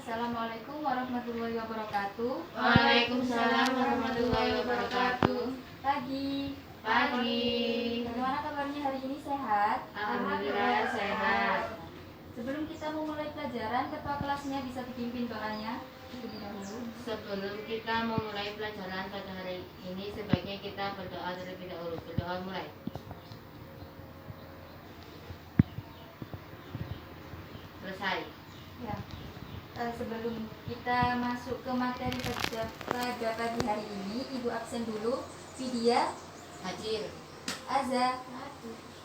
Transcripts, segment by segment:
Assalamualaikum warahmatullahi wabarakatuh. Waalaikumsalam warahmatullahi wabarakatuh. Pagi. Bagaimana kabarnya hari ini, sehat? Alhamdulillah sehat. Sebelum kita memulai pelajaran, ketua kelasnya bisa dipimpin doanya terlebih dahulu. Sebelum kita memulai pelajaran pada hari ini, sebaiknya kita berdoa terlebih dahulu. Berdoa mulai. Selesai. Ya. Sebelum kita masuk ke materi pada pagi hari ini, Ibu absen dulu. Vidya, Hadir. Aza,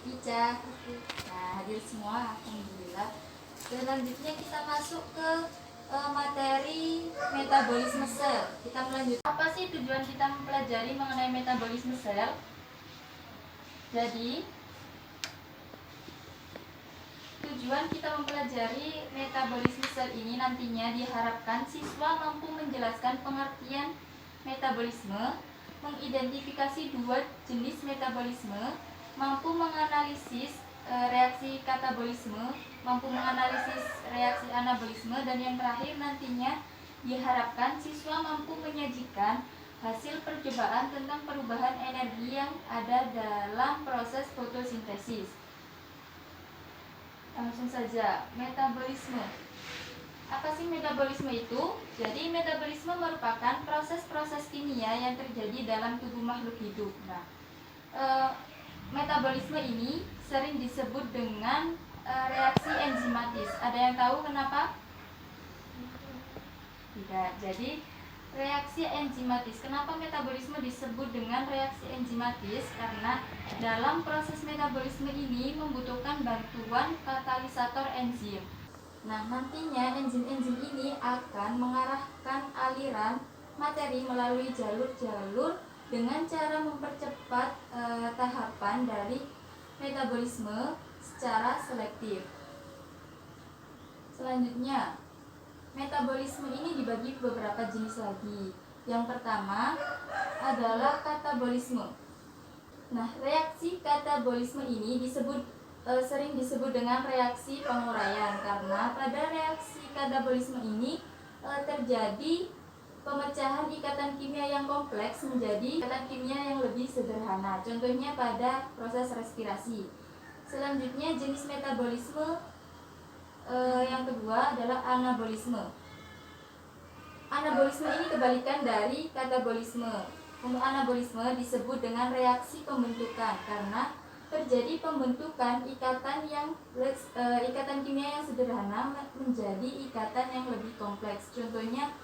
Ica, hadir semua, alhamdulillah. Selanjutnya kita masuk ke materi metabolisme sel. Kita melanjutkan. Apa sih tujuan kita mempelajari mengenai metabolisme sel? Jadi, tujuan kita mempelajari metabolisme sel ini nantinya diharapkan siswa mampu menjelaskan pengertian metabolisme, mengidentifikasi dua jenis metabolisme, mampu menganalisis reaksi katabolisme, mampu menganalisis reaksi anabolisme, dan yang terakhir nantinya diharapkan siswa mampu menyajikan hasil percobaan tentang perubahan energi yang ada dalam proses fotosintesis. Langsung saja, metabolisme. Apa sih metabolisme itu? Jadi metabolisme merupakan proses-proses kimia yang terjadi dalam tubuh makhluk hidup. Nah, metabolisme ini sering disebut dengan reaksi enzimatis. Ada yang tahu kenapa? Tidak. Jadi reaksi enzimatis. Kenapa metabolisme disebut dengan reaksi enzimatis? Karena dalam proses metabolisme ini membutuhkan bantuan katalisator enzim. Nah, nantinya enzim-enzim ini akan mengarahkan aliran materi melalui jalur-jalur dengan cara mempercepat tahapan dari metabolisme secara selektif. Selanjutnya, metabolisme ini dibagi beberapa jenis lagi. Yang pertama adalah katabolisme. Nah, reaksi katabolisme ini sering disebut dengan reaksi penguraian karena pada reaksi katabolisme ini terjadi pemecahan ikatan kimia yang kompleks menjadi ikatan kimia yang lebih sederhana. Contohnya pada proses respirasi. Selanjutnya jenis metabolisme yang kedua adalah anabolisme. Anabolisme ini kebalikan dari katabolisme. Untuk anabolisme disebut dengan reaksi pembentukan karena terjadi pembentukan ikatan kimia yang sederhana menjadi ikatan yang lebih kompleks. Contohnya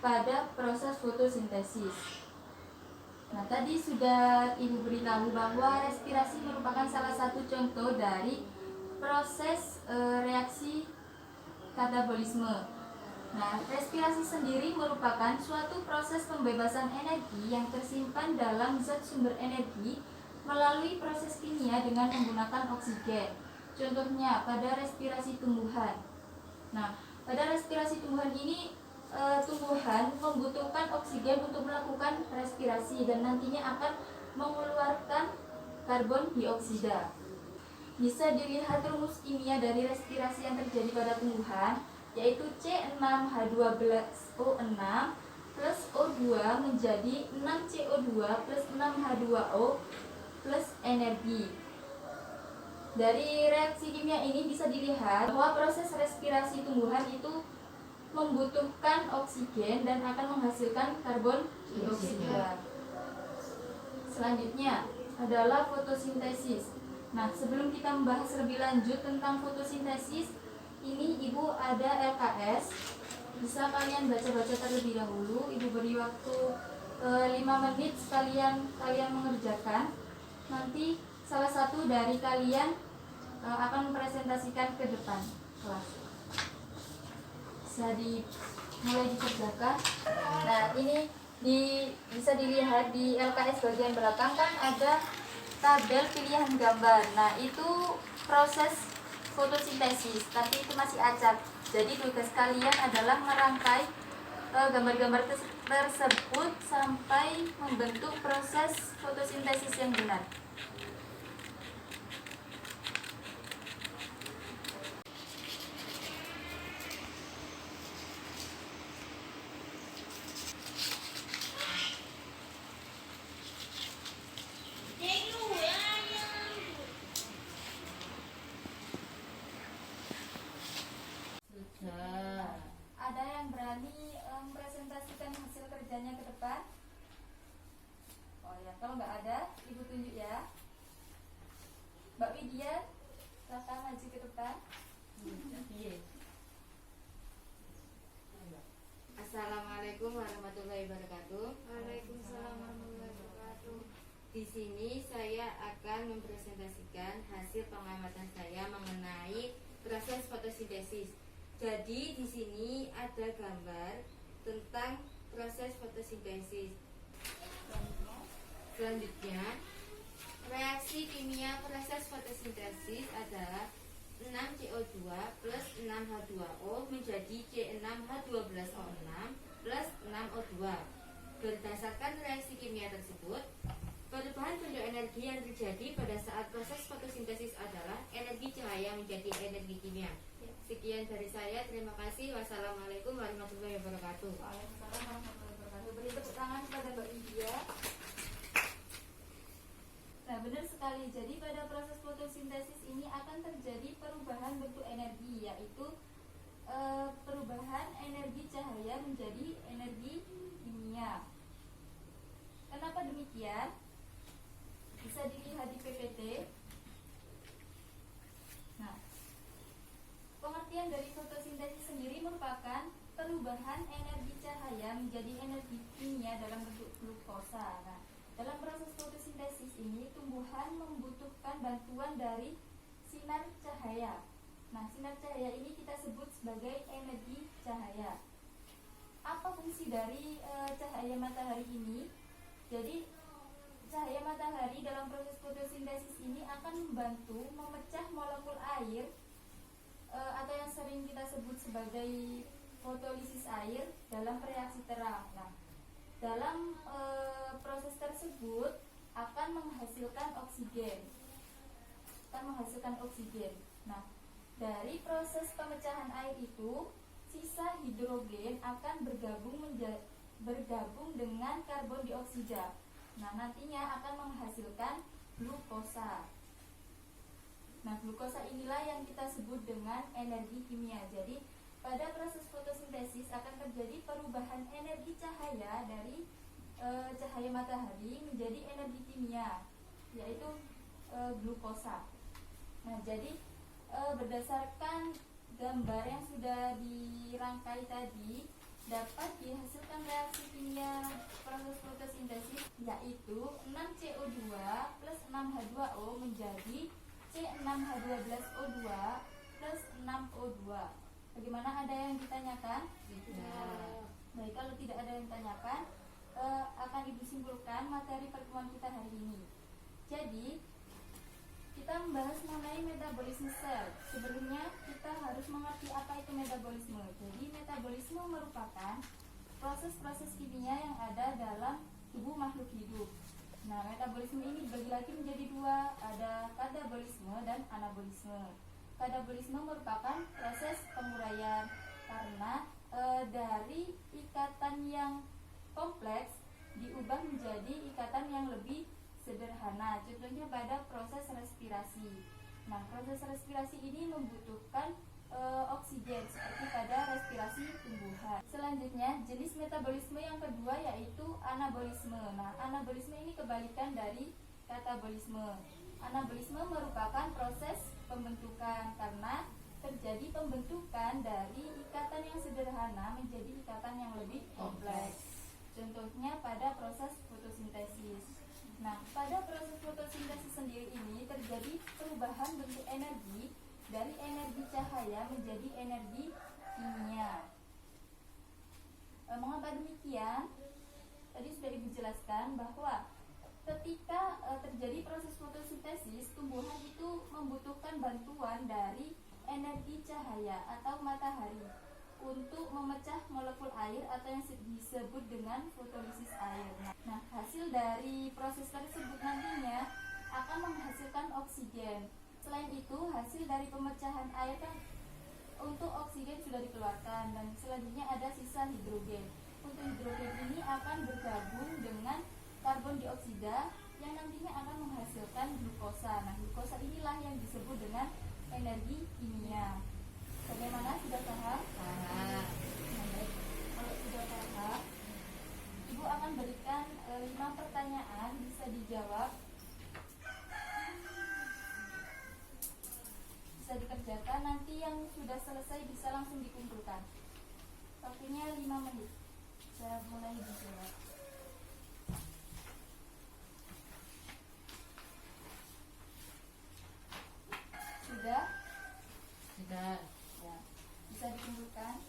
pada proses fotosintesis. Nah, tadi sudah Ibu beritahu bahwa respirasi merupakan salah satu contoh dari proses reaksi katabolisme. Nah, respirasi sendiri merupakan suatu proses pembebasan energi yang tersimpan dalam zat sumber energi melalui proses kimia dengan menggunakan oksigen. Contohnya pada respirasi tumbuhan. Nah, pada respirasi tumbuhan ini tumbuhan membutuhkan oksigen untuk melakukan respirasi dan nantinya akan mengeluarkan karbon dioksida. Bisa dilihat rumus kimia dari respirasi yang terjadi pada tumbuhan, yaitu C6H12O6 plus O2 menjadi 6CO2 plus 6H2O plus energi. Dari reaksi kimia ini bisa dilihat bahwa proses respirasi tumbuhan itu membutuhkan oksigen dan akan menghasilkan karbon dioksida. Selanjutnya adalah fotosintesis. Nah, sebelum kita membahas lebih lanjut tentang fotosintesis, ini Ibu ada LKS. Bisa kalian baca-baca terlebih dahulu. Ibu beri waktu 5 menit kalian mengerjakan. Nanti salah satu dari kalian akan mempresentasikan ke depan kelas. Bisa mulai dikerjakan. Nah, ini bisa dilihat di LKS bagian belakang kan ada tabel pilihan gambar. Nah, itu proses fotosintesis, tapi itu masih acak. Jadi tugas kalian adalah merangkai gambar-gambar tersebut sampai membentuk proses fotosintesis yang benar. kalau nggak ada, Ibu tunjuk ya. Mbak Widya, silakan maju ke depan. Assalamualaikum warahmatullahi wabarakatuh. Waalaikumsalam warahmatullahi wabarakatuh. Di sini saya akan mempresentasikan hasil pengamatan saya mengenai proses fotosintesis. Jadi di sini ada gambar tentang proses fotosintesis. Selanjutnya, reaksi kimia proses fotosintesis adalah 6CO2 plus 6H2O menjadi C6H12O6 plus 6O2. Berdasarkan reaksi kimia tersebut, perubahan bentuk energi yang terjadi pada saat proses fotosintesis adalah energi cahaya menjadi energi kimia. Sekian dari saya, terima kasih. Wassalamualaikum warahmatullahi wabarakatuh. Waalaikumsalam warahmatullahi wabarakatuh. Beri tepuk tangan kepada Mbak Widya. Nah, benar sekali. Jadi pada proses fotosintesis ini akan terjadi perubahan bentuk energi, yaitu perubahan energi cahaya menjadi energi kimia. Kenapa demikian? Bisa dilihat di PPT. Nah, pengertian dari fotosintesis sendiri merupakan perubahan energi cahaya menjadi energi kimia dalam bentuk glukosa. Nah, dalam proses fotosintesis ini, tumbuhan membutuhkan bantuan dari sinar cahaya. Nah, sinar cahaya ini kita sebut sebagai energi cahaya. Apa fungsi dari cahaya matahari ini? Jadi, cahaya matahari dalam proses fotosintesis ini akan membantu memecah molekul air atau yang sering kita sebut sebagai fotolisis air dalam reaksi terang. Nah, dalam proses tersebut akan menghasilkan oksigen. Nah, dari proses pemecahan air itu, sisa hidrogen akan bergabung dengan karbon dioksida. Nah, nantinya akan menghasilkan glukosa. Nah, glukosa inilah yang kita sebut dengan energi kimia. Jadi, pada proses fotosintesis akan terjadi perubahan energi cahaya dari cahaya matahari menjadi energi kimia, yaitu glukosa. Nah, jadi berdasarkan gambar yang sudah dirangkai tadi, dapat dihasilkan reaksi kimia proses fotosintesis, yaitu 6CO2 plus 6H2O menjadi C6H12O2 plus 6O2. Bagaimana, ada yang ditanyakan? Tidak. Baik, kalau tidak ada yang ditanyakan, akan Ibu simpulkan materi pertemuan kita hari ini. Jadi, kita membahas mengenai metabolisme sel. Sebelumnya, kita harus mengerti apa itu metabolisme. Jadi, metabolisme merupakan proses-proses kimia yang ada dalam tubuh makhluk hidup. Nah, metabolisme ini dibagi lagi menjadi dua, ada katabolisme dan anabolisme. Katabolisme merupakan proses penguraian karena dari ikatan yang kompleks diubah menjadi ikatan yang lebih sederhana. Contohnya pada proses respirasi. Nah, proses respirasi ini membutuhkan oksigen seperti pada respirasi tumbuhan. Selanjutnya, jenis metabolisme yang kedua yaitu anabolisme. Nah, anabolisme ini kebalikan dari katabolisme. Anabolisme merupakan proses pembentukan karena terjadi pembentukan dari ikatan yang sederhana menjadi ikatan yang lebih kompleks. Contohnya pada proses fotosintesis. Nah, pada proses fotosintesis sendiri ini terjadi perubahan bentuk energi dari energi cahaya menjadi energi kimia. Mengapa demikian? Tadi sudah Ibu jelaskan bahwa ketika terjadi proses fotosintesis, tumbuhan itu membutuhkan bantuan dari energi cahaya atau matahari untuk memecah molekul air atau yang disebut dengan fotolisis air. Nah, hasil dari proses tersebut nantinya akan menghasilkan oksigen. Selain itu, hasil dari pemecahan air kan untuk oksigen sudah dikeluarkan dan selanjutnya ada sisa hidrogen. Untuk hidrogen ini akan bergabung dengan karbon dioksida yang nantinya akan menghasilkan glukosa. Nah, glukosa inilah yang disebut dengan energi kimia. Bagaimana, sudah paham? Paham. Nah, baik. Kalau sudah paham, Ibu Ibu akan berikan 5 pertanyaan, bisa dijawab, bisa dikerjakan. Nanti yang sudah selesai bisa langsung dikumpulkan. Waktunya 5 menit. Saya mulai dijawab. Sudah? Sudah. Ya. Bisa dikumpulkan.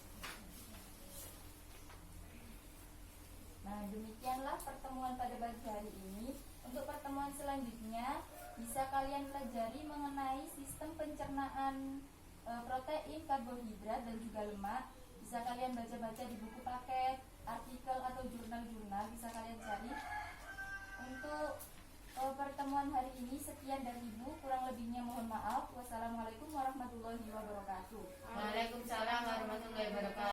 Nah, demikianlah pertemuan pada pagi hari ini. Untuk pertemuan selanjutnya bisa kalian pelajari mengenai sistem pencernaan protein, karbohidrat, dan juga lemak. Bisa kalian baca-baca di buku paket, artikel atau jurnal-jurnal, bisa kalian cari. Untuk pertemuan hari ini sekian dari Ibu, kurang lebihnya mohon maaf. Wassalamualaikum warahmatullahi wabarakatuh. Waalaikumsalam warahmatullahi wabarakatuh.